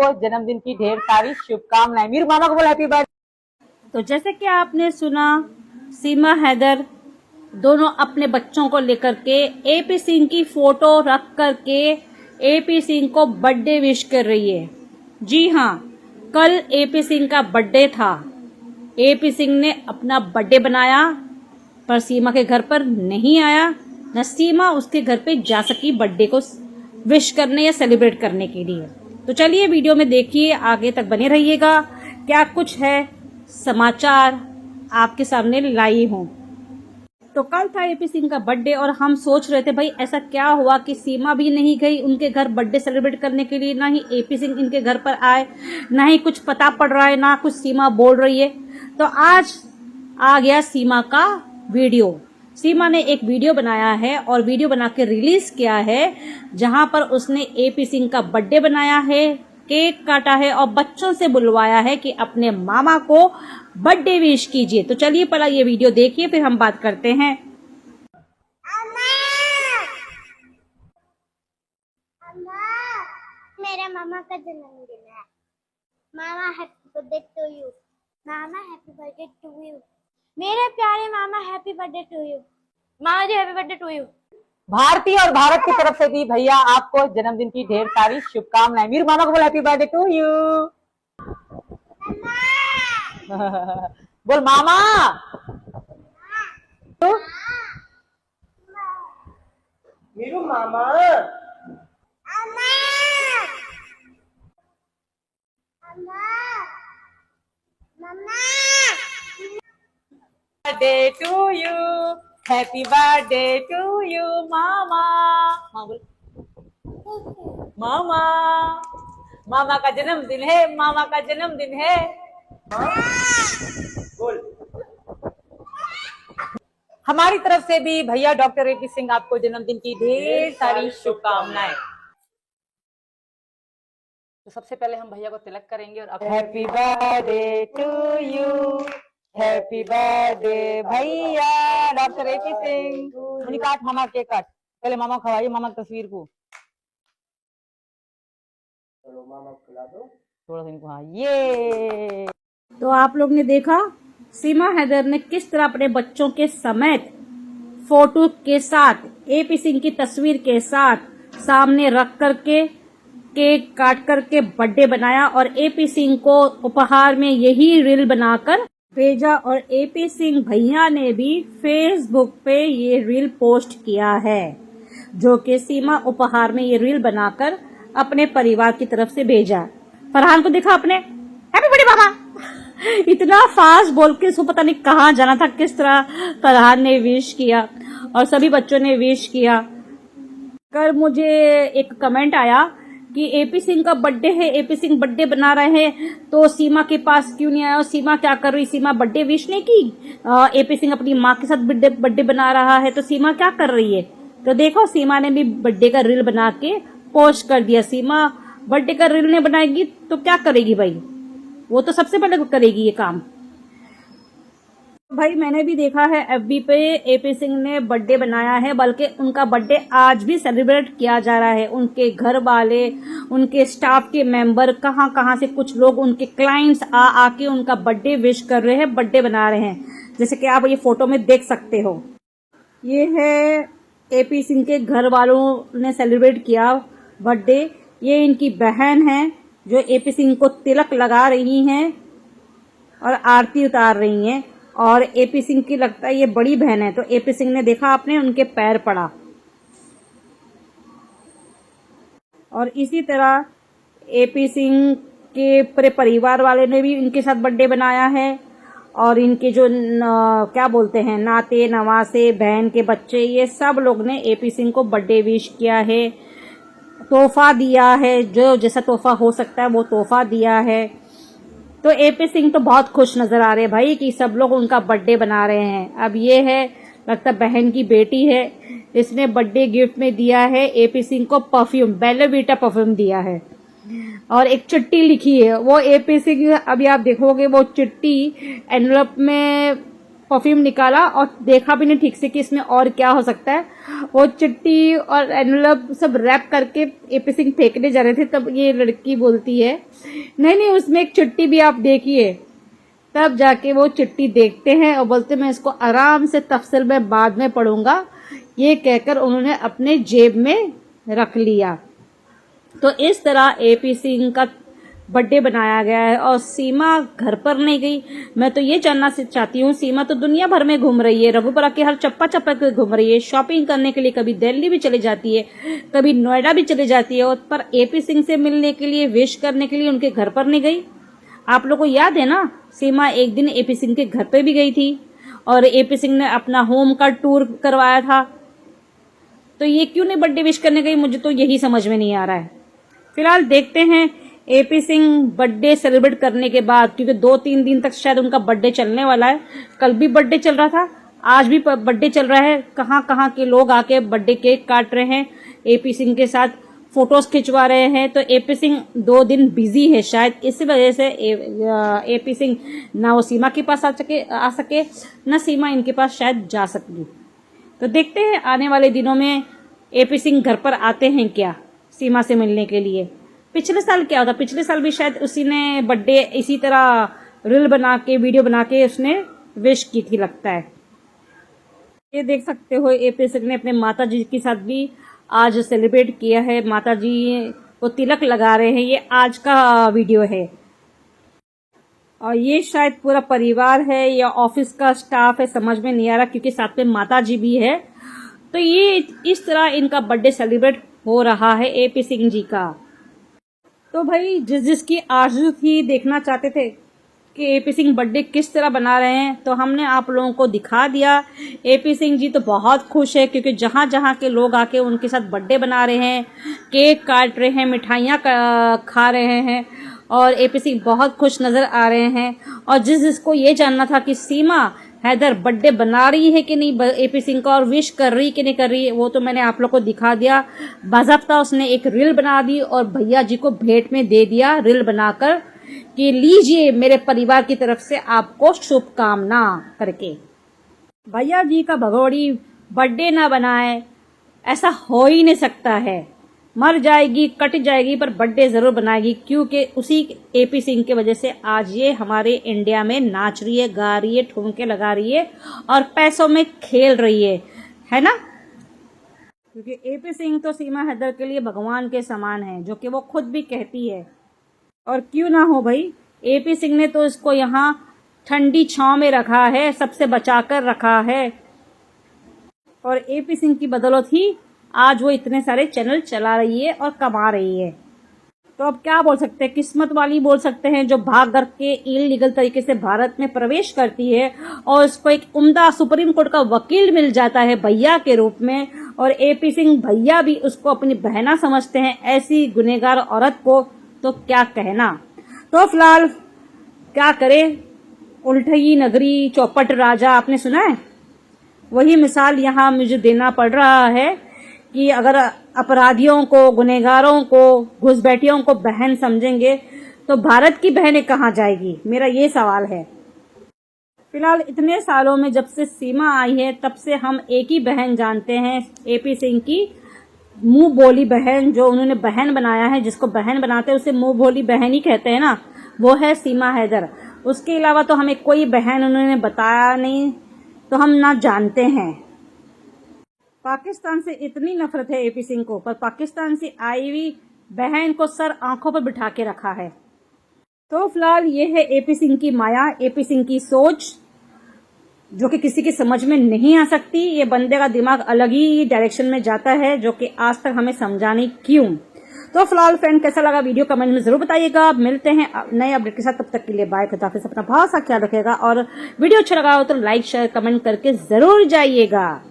आपको जन्मदिन की ढेर सारी शुभकामनाएं। मीरू मामा को बोला हैप्पी बर्थडे। तो जैसे कि आपने सुना, सीमा हैदर दोनों अपने बच्चों को लेकर के एपी सिंह की फोटो रख करके एपी सिंह को बर्थडे विश कर रही है। जी हाँ, कल एपी सिंह का बर्थडे था। एपी सिंह ने अपना बर्थडे बनाया पर सीमा के घर पर नहीं आया, न सीमा उसके घर पे जा सकी बर्थडे को विश करने या सेलिब्रेट करने के लिए। तो चलिए वीडियो में देखिए, आगे तक बने रहिएगा। क्या कुछ है समाचार आपके सामने लाई हूँ। तो कल था एपी सिंह का बर्थडे और हम सोच रहे थे भाई ऐसा क्या हुआ कि सीमा भी नहीं गई उनके घर बर्थडे सेलिब्रेट करने के लिए, ना ही एपी सिंह इनके घर पर आए, ना ही कुछ पता पड़ रहा है, ना कुछ सीमा बोल रही है। तो आज आ गया सीमा का वीडियो। सीमा ने एक वीडियो बनाया है और वीडियो बना के रिलीज किया है जहां पर उसने एपी सिंह का बर्थडे बनाया है, केक काटा है और बच्चों से बुलवाया है कि अपने मामा को बर्थडे विश कीजिए। तो चलिए पहला ये वीडियो देखिए, फिर हम बात करते हैं। मेरे मामा का जन्मदिन है। मामा हैप्पी बर्थडे टू यू। मामा हैप्पी बर्थडे टू यू। मेरे प्यारे मामा हैप्पी बर्थडे टू यू। मामा जी हैप्पी बर्थडे टू यू। भारतीय और भारत की तरफ से भी भैया आपको जन्मदिन की ढेर सारी शुभकामनाएं। मीरू मामा को बोला हैप्पी बर्थडे टू यू। बोल मामा। मीरू मामा। Birthday to you, happy birthday to you मामा। हाँ बोल मामा। मामा का जन्मदिन है, मामा का जन्मदिन है। बोल। हमारी तरफ से भी भैया डॉक्टर एपी सिंह आपको जन्मदिन की ढेर सारी शुभकामनाएं। तो सबसे पहले हम भैया को तिलक करेंगे और happy birthday to you, happy birthday भैया डॉक्टर एपी सिंह। काट मामा केक काट, पहले मामा खवाइए मामा की तस्वीर को। चलो मामा को खिला दो थोड़ा सा इनको। हाँ ये तो आप लोग ने देखा सीमा हैदर ने किस तरह अपने बच्चों के समेत फोटो के साथ एपी सिंह की तस्वीर के साथ सामने रख करके केक काट करके बर्थडे बनाया और एपी सिंह को उपहार में यही रील बनाकर भेजा। और एपी सिंह भैया ने भी फेसबुक पे ये रील पोस्ट किया है, जो कि सीमा उपहार में ये रील बनाकर अपने परिवार की तरफ से भेजा। फरहान को देखा अपने हैप्पी बर्थडे पापा। इतना फास्ट बोल के उसको पता नहीं कहाँ जाना था, किस तरह फरहान ने विश किया और सभी बच्चों ने विश किया। कल मुझे एक कमेंट आया कि एपी सिंह का बर्थडे है, एपी सिंह बर्थडे बना रहे हैं तो सीमा के पास क्यों नहीं आया और सीमा क्या कर रही, सीमा बर्थडे विश नहीं की। एपी सिंह अपनी माँ के साथ बर्थडे बना रहा है तो सीमा क्या कर रही है। तो देखो सीमा ने भी बर्थडे का रील बना के पोस्ट कर दिया। सीमा बर्थडे का रील नहीं बनाएगी तो क्या करेगी भाई, वो तो सबसे पहले करेगी ये काम। भाई मैंने भी देखा है एफबी पे एपी सिंह ने बर्थडे बनाया है, बल्कि उनका बर्थडे आज भी सेलिब्रेट किया जा रहा है। उनके घर वाले, उनके स्टाफ के मेंबर, कहां से कुछ लोग, उनके क्लाइंट्स आके उनका बर्थडे विश कर रहे हैं, बर्थडे बना रहे हैं, जैसे कि आप ये फोटो में देख सकते हो। ये है एपी सिंह के घर वालों ने सेलिब्रेट किया बर्थडे। ये इनकी बहन है जो एपी सिंह को तिलक लगा रही हैं और आरती उतार रही हैं। और एपी सिंह की लगता है ये बड़ी बहन है, तो एपी सिंह ने देखा आपने उनके पैर पड़ा। और इसी तरह एपी सिंह के पूरे परिवार वाले ने भी इनके साथ बर्थडे बनाया है और इनके जो क्या बोलते हैं नाते नवासे, बहन के बच्चे, ये सब लोग ने एपी सिंह को बर्थडे विश किया है, तोहफा दिया है, जो जैसा तोहफा हो सकता है वो तोहफा दिया है। तो एपी सिंह तो बहुत खुश नजर आ रहे हैं भाई कि सब लोग उनका बर्थडे बना रहे हैं। अब ये है लगता बहन की बेटी है, इसने बर्थडे गिफ्ट में दिया है एपी सिंह को परफ्यूम, बेला वीटा परफ्यूम दिया है और एक चिट्ठी लिखी है। वो एपी सिंह, अभी आप देखोगे वो चिट्ठी एनवलप में परफ्यूम निकाला और देखा भी नहीं ठीक से कि इसमें और क्या हो सकता है। वो चिट्ठी और एनवलप सब रैप करके एपी सिंह फेंकने जा रहे थे, तब ये लड़की बोलती है नहीं उसमें एक चिट्ठी भी आप देखिए। तब जाके वो चिट्ठी देखते हैं और बोलते मैं इसको आराम से तफसील में बाद में पढ़ूंगा। ये कहकर उन्होंने अपने जेब में रख लिया। तो इस तरह एपी सिंह का बर्थडे बनाया गया है और सीमा घर पर नहीं गई। मैं तो ये जानना चाहती हूँ, सीमा तो दुनिया भर में घूम रही है, रघुपुरा के हर चप्पा चप्पा पे घूम रही है, शॉपिंग करने के लिए कभी दिल्ली भी चली जाती है, कभी नोएडा भी चली जाती है, पर एपी सिंह से मिलने के लिए, विश करने के लिए उनके घर पर नहीं गई। आप लोग को याद है ना, सीमा एक दिन एपी सिंह के घर पे भी गई थी और एपी सिंह ने अपना होम का टूर करवाया था। तो ये क्यों नहीं बर्थडे विश करने गई, मुझे तो यही समझ में नहीं आ रहा है। फिलहाल देखते हैं एपी सिंह बर्थडे सेलिब्रेट करने के बाद, क्योंकि 2-3 दिन तक शायद उनका बर्थडे चलने वाला है। कल भी बर्थडे चल रहा था, आज भी बर्थडे चल रहा है। कहाँ कहाँ के लोग आके बर्थडे केक काट रहे हैं, एपी सिंह के साथ फोटोज खिंचवा रहे हैं। तो एपी सिंह 2 दिन बिजी है शायद, इसी वजह से एपी सिंह ना वो सीमा के पास आ सके ना सीमा इनके पास शायद जा सकेगी। तो देखते हैं आने वाले दिनों में एपी सिंह घर पर आते हैं क्या सीमा से मिलने के लिए। पिछले साल क्या होता, पिछले साल भी शायद उसी ने बर्थडे इसी तरह रील बना के, वीडियो बना के उसने विश की थी लगता है। ये देख सकते हो एपी सिंह ने अपने माता जी के साथ भी आज सेलिब्रेट किया है। माता जी को तिलक लगा रहे हैं, ये आज का वीडियो है। और ये शायद पूरा परिवार है या ऑफिस का स्टाफ है, समझ में नहीं आ रहा, क्योंकि साथ में माता जी भी है। तो ये इस तरह इनका बर्थडे सेलिब्रेट हो रहा है एपी सिंह जी का। तो भाई जिसकी आरज़ू थी, देखना चाहते थे कि एपी सिंह बर्थडे किस तरह बना रहे हैं, तो हमने आप लोगों को दिखा दिया। एपी सिंह जी तो बहुत खुश है, क्योंकि जहाँ जहाँ के लोग आके उनके साथ बर्थडे बना रहे हैं, केक काट रहे हैं, मिठाइयाँ खा रहे हैं और एपी सिंह बहुत खुश नज़र आ रहे हैं। और जिसको ये जानना था कि सीमा हैदर बर्थडे बना रही है कि नहीं एपी सिंह का और विश कर रही कि नहीं कर रही, वो तो मैंने आप लोग को दिखा दिया। बाज़ाब्ता उसने एक रील बना दी और भैया जी को भेंट में दे दिया रील बनाकर कि लीजिए मेरे परिवार की तरफ से आपको शुभकामना करके। भैया जी का भगोड़ी बर्थडे ना बनाए ऐसा हो ही नहीं सकता है। मर जाएगी, कट जाएगी, पर बर्थडे जरूर बनाएगी, क्योंकि उसी एपी सिंह की वजह से आज ये हमारे इंडिया में नाच रही है, गा रही है, ठुमके लगा रही है और पैसों में खेल रही है ना। क्योंकि एपी सिंह तो सीमा हैदर के लिए भगवान के समान है, जो कि वो खुद भी कहती है। और क्यों ना हो भाई, एपी सिंह ने तो इसको यहाँ ठंडी छांव में रखा है, सबसे बचाकर रखा है। और एपी सिंह की बदौलत ही आज वो इतने सारे चैनल चला रही है और कमा रही है। तो अब क्या बोल सकते हैं, किस्मत वाली बोल सकते हैं, जो भाग करके इलीगल तरीके से भारत में प्रवेश करती है और उसको एक उम्दा सुप्रीम कोर्ट का वकील मिल जाता है भैया के रूप में, और एपी सिंह भैया भी उसको अपनी बहना समझते हैं। ऐसी गुनहगार औरत को तो क्या कहना। तो फिलहाल क्या करे, उल्टी नगरी चौपट राजा, आपने सुना है, वही मिसाल यहाँ मुझे देना पड़ रहा है कि अगर अपराधियों को, गुनहगारों को, घुसपैठियों को बहन समझेंगे तो भारत की बहनें कहाँ जाएगी, मेरा ये सवाल है। फिलहाल इतने सालों में जब से सीमा आई है तब से हम एक ही बहन जानते हैं, एपी सिंह की मुंह बोली बहन, जो उन्होंने बहन बनाया है, जिसको बहन बनाते हैं उसे मुंह बोली बहन ही कहते हैं ना, वो है सीमा हैदर। उसके अलावा तो हमें कोई बहन उन्होंने बताया नहीं, तो हम ना जानते हैं। पाकिस्तान से इतनी नफरत है एपी सिंह को, पर पाकिस्तान से आई हुई बहन को सर आंखों पर बिठा के रखा है। तो फिलहाल ये है एपी सिंह की माया, एपी सिंह की सोच, जो कि किसी की समझ में नहीं आ सकती। ये बंदे का दिमाग अलग ही डायरेक्शन में जाता है, जो कि आज तक हमें समझा नहीं क्यों। तो फिलहाल फ्रेंड, कैसा लगा वीडियो कमेंट में जरूर बताइएगा। मिलते हैं नए अपडेट के साथ, तब तक के लिए बाय, खुदा हाफिज़, अपना बहुत सा ख्याल रखिएगा। और वीडियो अच्छा लगा हो तो लाइक शेयर कमेंट करके जरूर जाइएगा।